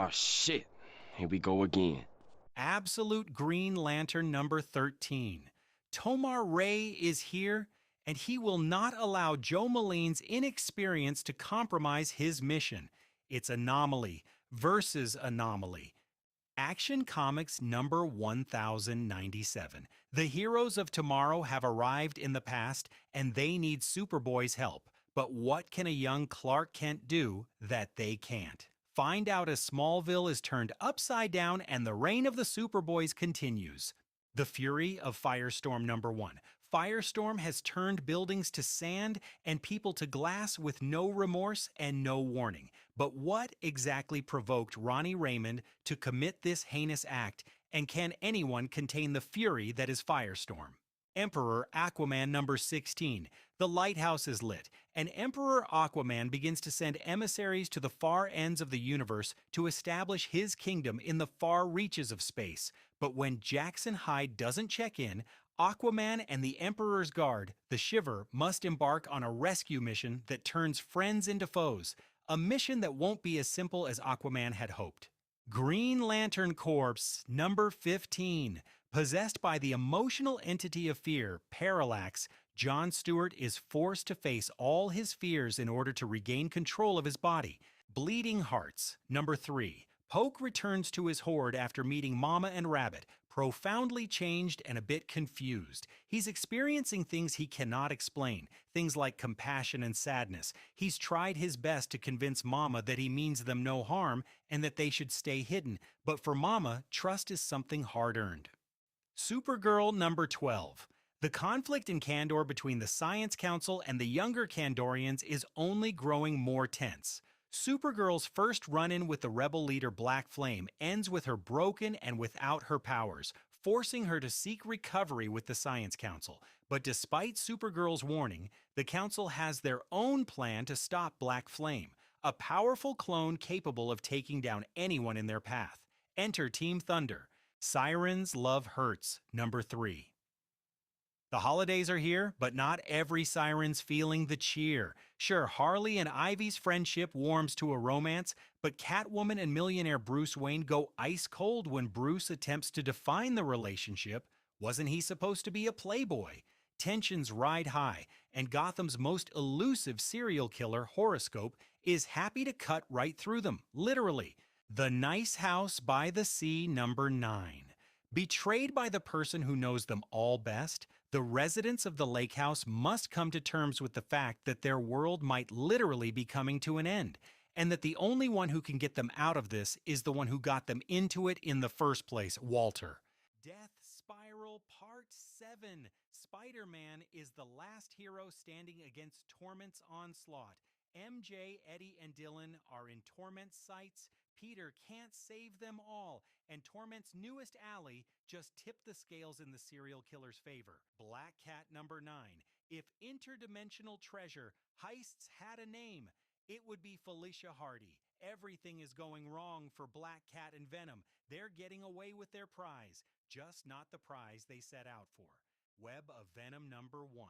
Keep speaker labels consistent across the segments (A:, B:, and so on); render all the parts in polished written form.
A: Ah, shit. Here we go again.
B: Absolute Green Lantern number 13. Tomar Ray is here, and he will not allow Joe Maline's inexperience to compromise his mission. It's Anomaly versus Anomaly. Action Comics number 1097. The heroes of tomorrow have arrived in the past, and they need Superboy's help. But what can a young Clark Kent do that they can't? Find out as Smallville is turned upside down and the reign of the Superboys continues. The Fury of Firestorm number 1. Firestorm has turned buildings to sand and people to glass with no remorse and no warning. But what exactly provoked Ronnie Raymond to commit this heinous act, and can anyone contain the fury that is Firestorm? Emperor Aquaman number 16. The lighthouse is lit, and Emperor Aquaman begins to send emissaries to the far ends of the universe to establish his kingdom in the far reaches of space. But when Jackson Hyde doesn't check in, Aquaman and the Emperor's Guard, the Shiver, must embark on a rescue mission that turns friends into foes, a mission that won't be as simple as Aquaman had hoped. Green Lantern Corps number 15. Possessed by the emotional entity of fear, Parallax, John Stewart is forced to face all his fears in order to regain control of his body. Bleeding Hearts number 3. Poke returns to his horde after meeting Mama and Rabbit, profoundly changed and a bit confused. He's experiencing things he cannot explain, things like compassion and sadness. He's tried his best to convince Mama that he means them no harm and that they should stay hidden, but for Mama, trust is something hard-earned. Supergirl number 12. The conflict in Kandor between the Science Council and the younger Kandorians is only growing more tense. Supergirl's first run-in with the rebel leader Black Flame ends with her broken and without her powers, forcing her to seek recovery with the Science Council. But despite Supergirl's warning, the Council has their own plan to stop Black Flame, a powerful clone capable of taking down anyone in their path. Enter Team Thunder. Sirens Love Hurts number 3. The holidays are here, but not every siren's feeling the cheer. Sure, Harley and Ivy's friendship warms to a romance, but Catwoman and millionaire Bruce Wayne go ice cold when Bruce attempts to define the relationship. Wasn't he supposed to be a playboy? Tensions ride high, and Gotham's most elusive serial killer, Horoscope, is happy to cut right through them, literally. The Nice House by the Sea number 9. Betrayed by the person who knows them all best, the residents of the lake house must come to terms with the fact that their world might literally be coming to an end, and that the only one who can get them out of this is the one who got them into it in the first place, Walter. Death Spiral Part 7. Spider-Man is the last hero standing against Torment's onslaught. MJ, Eddie, and Dylan are in Torment's sights. Peter can't save them all, and Torment's newest ally just tipped the scales in the serial killer's favor. Black Cat number 9. If interdimensional treasure heists had a name, it would be Felicia Hardy. Everything is going wrong for Black Cat and Venom. They're getting away with their prize, just not the prize they set out for. Web of Venom number 1.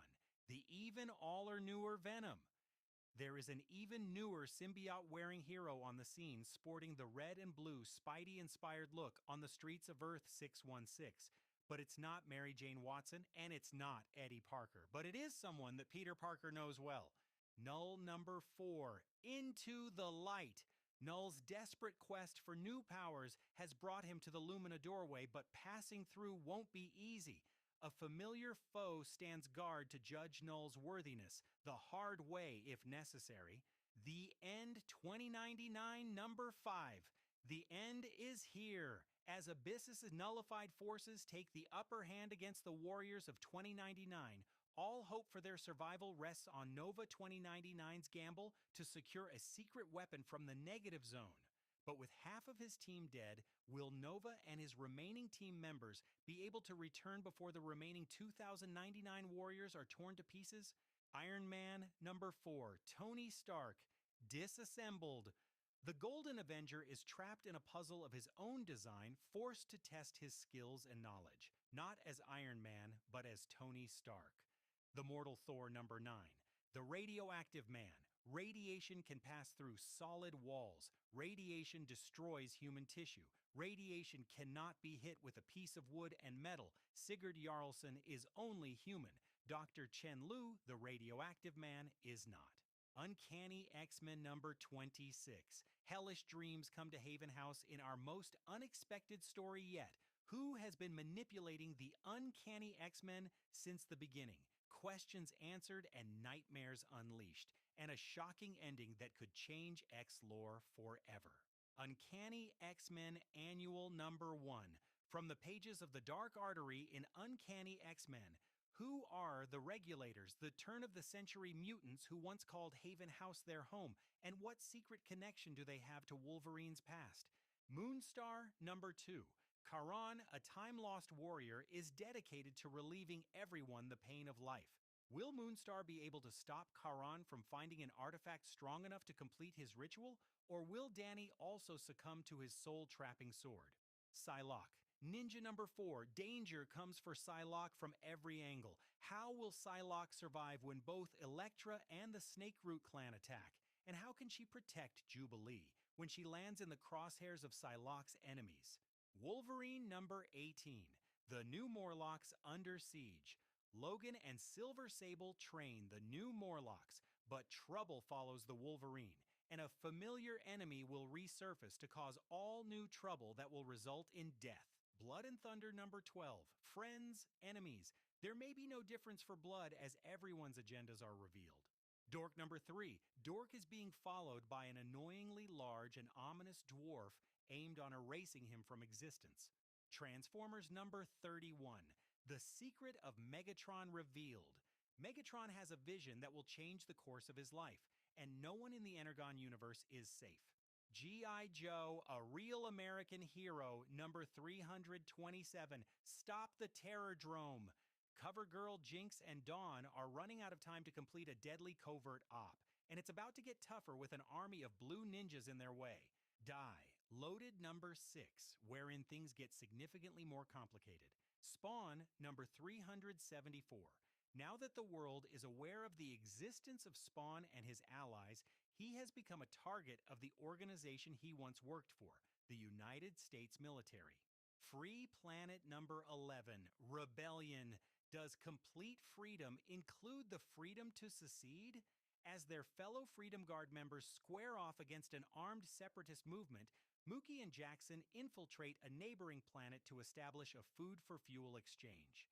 B: The even aller newer Venom. There is an even newer symbiote-wearing hero on the scene sporting the red and blue Spidey-inspired look on the streets of Earth 616. But it's not Mary Jane Watson, and it's not Eddie Parker. But it is someone that Peter Parker knows well. Null number 4, Into the Light. Null's desperate quest for new powers has brought him to the Lumina doorway, but passing through won't be easy. A familiar foe stands guard to judge Null's worthiness, the hard way if necessary. The End 2099 number 5. The end is here, as Abyss's nullified forces take the upper hand against the warriors of 2099. All hope for their survival rests on Nova 2099's gamble to secure a secret weapon from the negative zone. But with half of his team dead, will Nova and his remaining team members be able to return before the remaining 2,099 warriors are torn to pieces? Iron Man number 4, Tony Stark, disassembled. The Golden Avenger is trapped in a puzzle of his own design, forced to test his skills and knowledge, not as Iron Man, but as Tony Stark. The Mortal Thor number 9, the Radioactive Man, Radiation can pass through solid walls. Radiation destroys human tissue. Radiation cannot be hit with a piece of wood and metal. Sigurd Jarlsson is only human. Dr. Chen Lu, the radioactive man, is not. Uncanny X-Men number 26. Hellish dreams come to Haven House in our most unexpected story yet. Who has been manipulating the Uncanny X-Men since the beginning? Questions answered and nightmares unleashed, and a shocking ending that could change X lore forever. Uncanny X-Men Annual Number 1. From the pages of the Dark Artery in Uncanny X-Men. Who are the Regulators, the turn-of-the-century mutants who once called Haven House their home, and what secret connection do they have to Wolverine's past? Moonstar Number 2. Charon, a time-lost warrior, is dedicated to relieving everyone the pain of life. Will Moonstar be able to stop Charon from finding an artifact strong enough to complete his ritual, or will Danny also succumb to his soul-trapping sword? Psylocke. Ninja number 4, danger comes for Psylocke from every angle. How will Psylocke survive when both Elektra and the Snakeroot clan attack? And how can she protect Jubilee when she lands in the crosshairs of Psylocke's enemies? Wolverine number 18, the new Morlocks under siege. Logan and Silver Sable train the new Morlocks, but trouble follows the Wolverine, and a familiar enemy will resurface to cause all new trouble that will result in death. Blood and Thunder number 12, friends, enemies. There may be no difference for Blood as everyone's agendas are revealed. Dork number 3, Dork is being followed by an annoyingly large and ominous dwarf aimed on erasing him from existence. Transformers number 31, the secret of Megatron revealed. Megatron has a vision that will change the course of his life, and no one in the Energon universe is safe. G.I. Joe, a real American hero, number 327, Stop the Terrordrome. CoverGirl, Jinx, and Dawn are running out of time to complete a deadly covert op, and it's about to get tougher with an army of blue ninjas in their way. Die, Loaded number 6, wherein things get significantly more complicated. Spawn, number 374. Now that the world is aware of the existence of Spawn and his allies, he has become a target of the organization he once worked for, the United States military. Free Planet number 11, Rebellion. Does complete freedom include the freedom to secede? As their fellow Freedom Guard members square off against an armed separatist movement, Mookie and Jackson infiltrate a neighboring planet to establish a food-for-fuel exchange.